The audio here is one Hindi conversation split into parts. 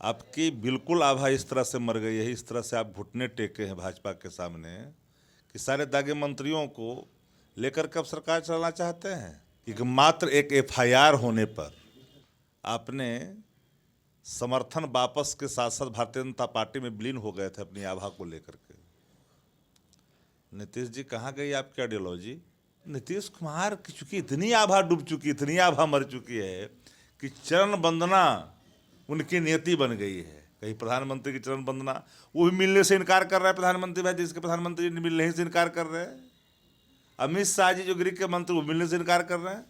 आपकी बिल्कुल आभा इस तरह से मर गई है, इस तरह से आप घुटने टेके हैं भाजपा के सामने कि सारे दागे मंत्रियों को लेकर कब सरकार चलाना चाहते हैं कि मात्र एक एफआईआर होने पर आपने समर्थन वापस के साथ साथ भारतीय जनता पार्टी में विलीन हो गए थे अपनी आभा को लेकर के। नीतीश जी कहाँ गई आपकी आइडियोलॉजी? नीतीश कुमार की चूंकि इतनी आभा डूब चुकी, इतनी आभा मर चुकी है कि चरण वंदना उनकी नियति बन गई है। कहीं प्रधानमंत्री की चरण वंदना, वो भी मिलने से इनकार कर रहा है प्रधानमंत्री भाई, जिसके प्रधानमंत्री जी मिलने से इनकार कर रहे हैं। अमित शाह जी जो गृह के मंत्री, वो मिलने से इनकार कर रहे हैं।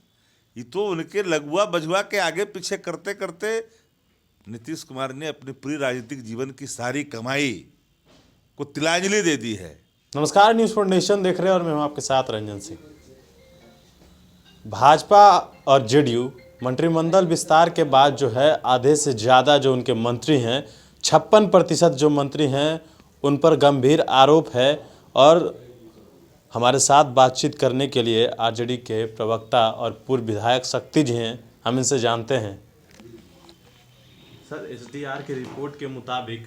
ये तो उनके लगुआ बजुआ के आगे पीछे करते करते नीतीश कुमार ने अपनी पूरी राजनीतिक जीवन की सारी कमाई को तिलांजलि दे दी है। नमस्कार, न्यूज़ फॉर नेशन देख रहे हैं और मैं हूं आपके साथ रंजन सिंह। भाजपा और जेडीयू मंत्रिमंडल विस्तार के बाद जो है आधे से ज़्यादा जो उनके मंत्री हैं, 56% जो मंत्री हैं उन पर गंभीर आरोप है। और हमारे साथ बातचीत करने के लिए आरजेडी के प्रवक्ता और पूर्व विधायक शक्ति जी हैं, हम इनसे जानते हैं। सर, एसडीआर की रिपोर्ट के मुताबिक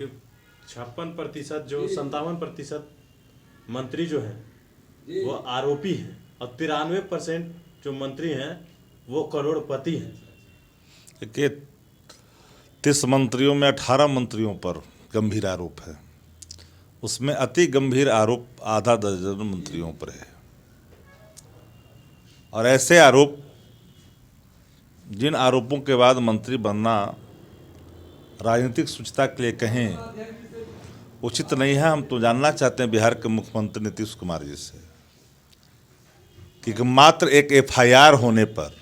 56% जो 57% मंत्री जो हैं वो आरोपी हैं और 93% जो मंत्री हैं वो करोड़पति हैं। देखिए, 30 मंत्रियों में 18 मंत्रियों पर गंभीर आरोप है। उसमें अति गंभीर आरोप आधा दर्जन मंत्रियों पर है। और ऐसे आरोप, जिन आरोपों के बाद मंत्री बनना राजनीतिक शुचिता के लिए कहें उचित नहीं है। हम तो जानना चाहते हैं बिहार के मुख्यमंत्री नीतीश कुमार जी से कि मात्र एक एफआईआर होने पर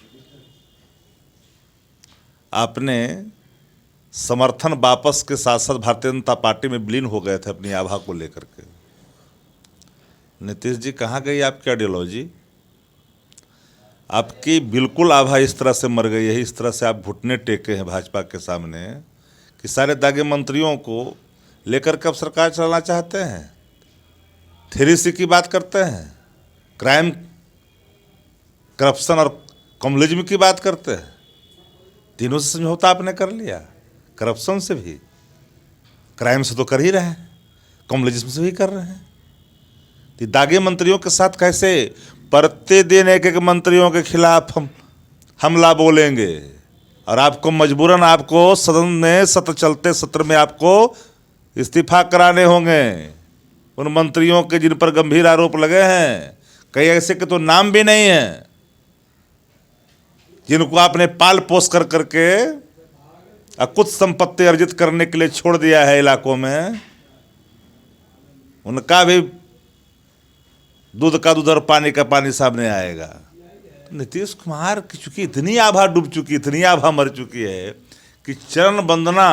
आपने समर्थन वापस के साथ साथ भारतीय जनता पार्टी में विलीन हो गए थे अपनी आभा को लेकर के। नीतीश जी कहाँ गई आपकी आइडियोलॉजी? आपकी बिल्कुल आभा इस तरह से मर गई है, इस तरह से आप घुटने टेके हैं भाजपा के सामने कि सारे दागे मंत्रियों को लेकर कब सरकार चलाना चाहते हैं। 3C की बात करते हैं, क्राइम, करप्शन और कम्युनिज्म की बात करते हैं। तीनों से समझौता आपने कर लिया। करप्शन से भी, क्राइम से तो कर ही रहे हैं, कम्युनिज्म से भी कर रहे हैं। तो दागे मंत्रियों के साथ कैसे प्रतिदिन एक एक मंत्रियों के खिलाफ हम हमला बोलेंगे और आपको मजबूरन आपको सदन में सत्र चलते सत्र में आपको इस्तीफा कराने होंगे। उन मंत्रियों के जिन पर गंभीर आरोप लगे हैं, कई ऐसे के तो नाम भी नहीं है, जिनको आपने पाल पोस कर करके कुछ संपत्ति अर्जित करने के लिए छोड़ दिया है इलाकों में, उनका भी दूध का दूध और पानी का पानी सामने आएगा। नीतीश कुमार की चूंकि इतनी आभा डूब चुकी, इतनी आभा मर चुकी है कि चरण वंदना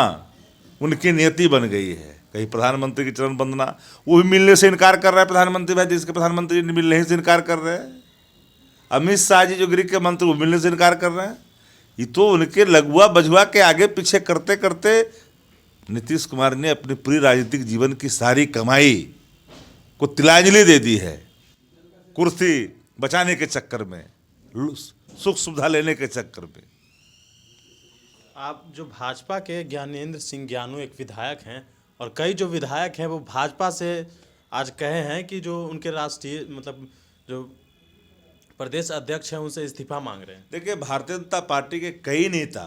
उनकी नियति बन गई है। कहीं प्रधानमंत्री की चरण वंदना, वो भी मिलने से इनकार कर रहा है प्रधानमंत्री भाई, जिसके प्रधानमंत्री जी मिलने से इनकार कर रहे हैं। अमित शाह जी जो गृह के मंत्री, वो मिलने से इनकार कर रहे हैं। ये तो उनके लगुआ बजुआ के आगे पीछे करते करते नीतीश कुमार ने अपनी पूरी राजनीतिक जीवन की सारी कमाई को तिलांजलि दे दी है। कुर्सी बचाने के चक्कर में, सुख सुविधा लेने के चक्कर में। आप जो भाजपा के ज्ञानेंद्र सिंह ज्ञानू एक विधायक हैं और कई जो विधायक हैं वो भाजपा से आज कहे हैं कि जो उनके राष्ट्रीय मतलब जो प्रदेश अध्यक्ष हैं उनसे इस्तीफा मांग रहे हैं। देखिए, भारतीय जनता पार्टी के कई नेता,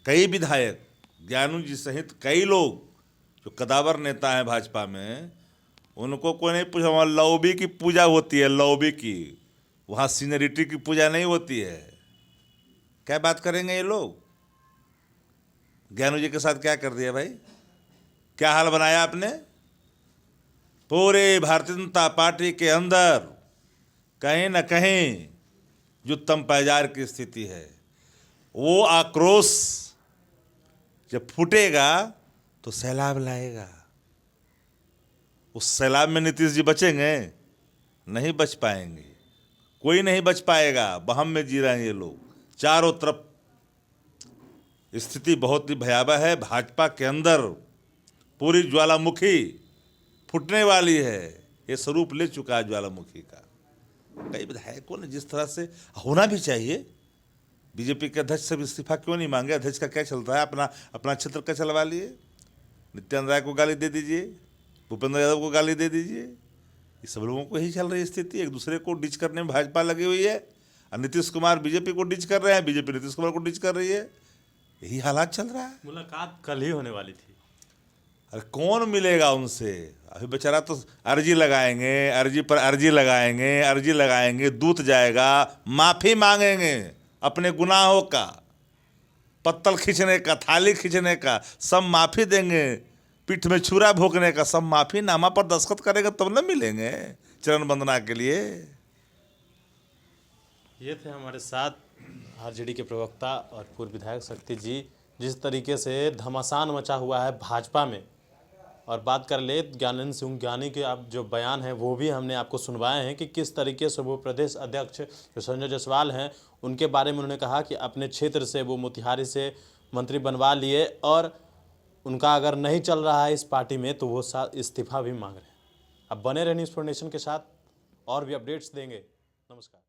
कई विधायक, ज्ञानू जी सहित कई लोग जो कदावर नेता हैं भाजपा में, उनको कोई नहीं पूछा। वहाँ लॉबी की पूजा होती है, लॉबी की, वहाँ सीनियरिटी की पूजा नहीं होती है। क्या बात करेंगे ये लोग? ज्ञानू जी के साथ क्या कर दिया भाई? क्या हाल बनाया आपने? पूरे भारतीय जनता पार्टी के अंदर कहीं न कहीं जो तम पायजार की स्थिति है, वो आक्रोश जब फूटेगा तो सैलाब लाएगा। उस सैलाब में नीतीश जी बचेंगे? नहीं बच पाएंगे, कोई नहीं बच पाएगा। वहम में जी रहे हैं ये लोग। चारों तरफ स्थिति बहुत ही भयावह है। भाजपा के अंदर पूरी ज्वालामुखी फूटने वाली है। ये स्वरूप ले चुका है ज्वालामुखी का। कई विधायकों ने जिस तरह से, होना भी चाहिए, बीजेपी के अध्यक्ष से इस्तीफा क्यों नहीं मांगे? अध्यक्ष का क्या चलता है, अपना क्षेत्र का चलवा लिए। नित्यानंद राय को गाली दे दीजिए, भूपेंद्र यादव को गाली दे दीजिए। ये सब लोगों को ही चल रही स्थिति, एक दूसरे को डिच करने में भाजपा लगी हुई है, और नीतीश कुमार बीजेपी को डिच कर रहे हैं, बीजेपी नीतीश कुमार को डिच कर रही है। यही हालात चल रहा है। मुलाकात कल ही होने वाली थी। अरे कौन मिलेगा उनसे? अभी बेचारा तो अर्जी लगाएंगे, अर्जी पर अर्जी लगाएंगे, अर्जी लगाएंगे, दूत जाएगा, माफ़ी मांगेंगे अपने गुनाहों का, पत्तल खींचने का, थाली खींचने का, सब माफ़ी देंगे, पीठ में छुरा भोंकने का, सब माफ़ी नामा पर दस्तखत करेगा तब न मिलेंगे चरण वंदना के लिए। ये थे हमारे साथ आरजेडी के प्रवक्ता और पूर्व विधायक शक्ति जी। जिस तरीके से घमासान मचा हुआ है भाजपा में, और बात कर ले ज्ञानेंद्र सिंह ज्ञानी के आप जो बयान हैं वो भी हमने आपको सुनवाए हैं कि किस तरीके से वो प्रदेश अध्यक्ष जो संजय जायसवाल हैं उनके बारे में उन्होंने कहा कि अपने क्षेत्र से वो मोतिहारी से मंत्री बनवा लिए, और उनका अगर नहीं चल रहा है इस पार्टी में तो वो इस्तीफा भी मांग रहे हैं। अब बने रहने न्यूज़4 नेशन के साथ, और भी अपडेट्स देंगे। नमस्कार।